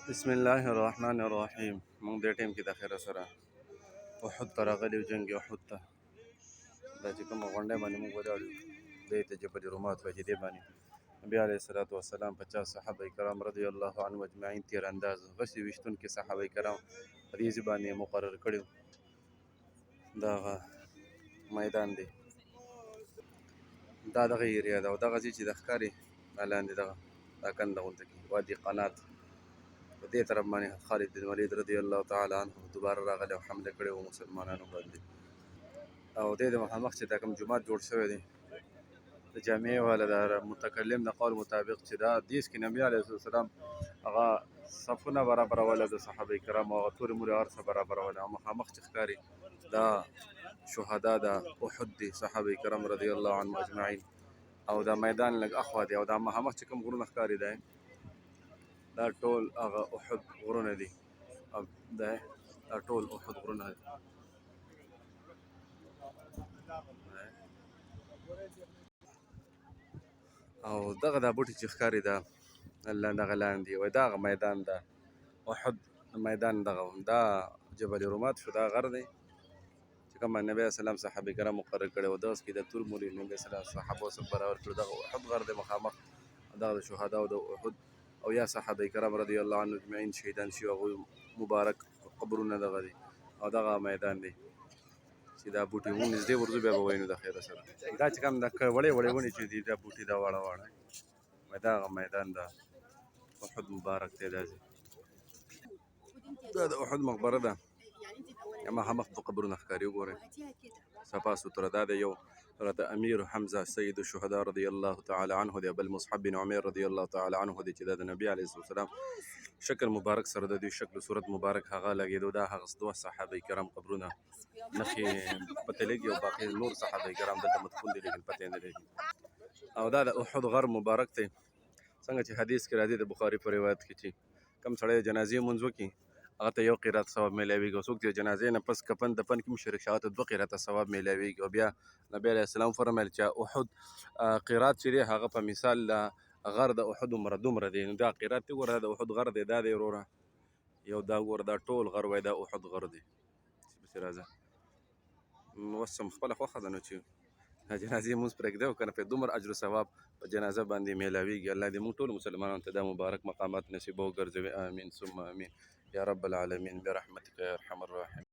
بسم الله الرحمن الرحیم. موږ دې ټیم کې د خیره سره احد ته راغلي یو، جنګ احد ته. دا چې کومه غونډۍ باندې موږ ولاړ یو، دې ته جبل رومات وایي. چې دې باندې نبي علیه الصلاة وسلام 50 صحابه کرام رضی الله عنهم اجمعین تیر انداز غسې ویشتونکي صحابه کرام په دې ځای باندې مقرر کړي وو. دغه میدان دی، دا دغه ایریا ده، او دغه ځای چې د ښکاري دا لاندې دا کنده غونته کې وادي قنات، په دې طرف باندې خالد بن ولید رضی الله تعالی عنه دوباره راغلی او حمله کړې وه مسلمانانو باندې. او دې د مخامخ چې دا کوم جومات جوړ شوی دی د جامع والا د متکلم د قول مطابق چې دا دیس کې نبي علیه السلام هغه صفونه برابروله د صحابه کرامو، هغه تورې مورې هر څه برابروله، او مخامخ چې ښکاري دا شهدا د احد دي صحابه کرام رضی الله عنهم اجمعین. او دا میدان لږ اخوا دی، او دا مخامخ چې کوم غرونه ښکاري دی دا ټول هغه احد غرونه دي، دا ټول احد غرونه دي. او دغه دا بوټي چې ښکاري دا دغه لاندې وایي دا هغه میدان ده احد میدان، دغه دا جبل رومات شو، دا غر دی چې کوم نبی علیه السلام صحابه کرام مقرر کړی و. دغسې کې د تور مورې نبی علیه السلام صحابو سره برابر کړو. دغه احد غر دی مخامخ، دغه د شهداو د احد او یا صحابه کرام رضی الله عنهم اجمعین شهیدان شوي، هغوی مبارک قبرونه دغه دي. او دغه میدان دی چې دا بوټي مونږ نږدې ورځو بیا به وینو د خیره سره. دا چې کوم د وړې وړې ونې چې دي دا بوټي دا واړه واړه دا هغه میدان ده احد مبارک دی. دا د احد مقبره ده، مخامخ دوه قبرونه ښکاري، وګورئ صفا سوتره. دا د یو حضرت امیر حمزه سید الشهداء رضی الله تعالی عنه دی، بل مصعب بن عمیر رضی الله تعالی عنه دی چې دا د نبی علیه السلام شکل مبارک سره د دوی شکل صورت مبارک هغه لګېدو. دا هغه دوه صحابه کرام قبرونه نښې پته لګي، او باقي نور صحابه کرام دلته مدفون دي لیکن پته یې نه لګي. او دا د احد غر مبارک دی، څنګه چې حدیث کې راځي د بخاري په روایت کې چې کوم سړی د جنازې لمونځ وکړي هغه ته 1 قرات ثواب میلاویږي، او څوک چې د جنازې نه پس کفن دفن کې مشرک شي هغه ته 2 قراته ثواب میلاویږي. او بیا نبی علیه السلام فرمایل چې احد قرات چې دی هغه په مثال د غر د احد عمره دومره دی. نو دا قرات دی، ګوره د احد غر دی، دا دی وروره یو، دا ګوره دا ټول غر وایي دا احد غر دی. پسې راځه اوس هم خپله خوښه ده نو چې جنازې مونځ پرېږدی او که نه، په دومره اجر و ثواب په جنازه باندې میلاویږي. الله دې موږ ټول مسلمانانو ته دا مبارک مقامات نصیبه وګرځوي. آمین ثم آمین یا رب العالمین برحمتک یا ارحم الراحمین.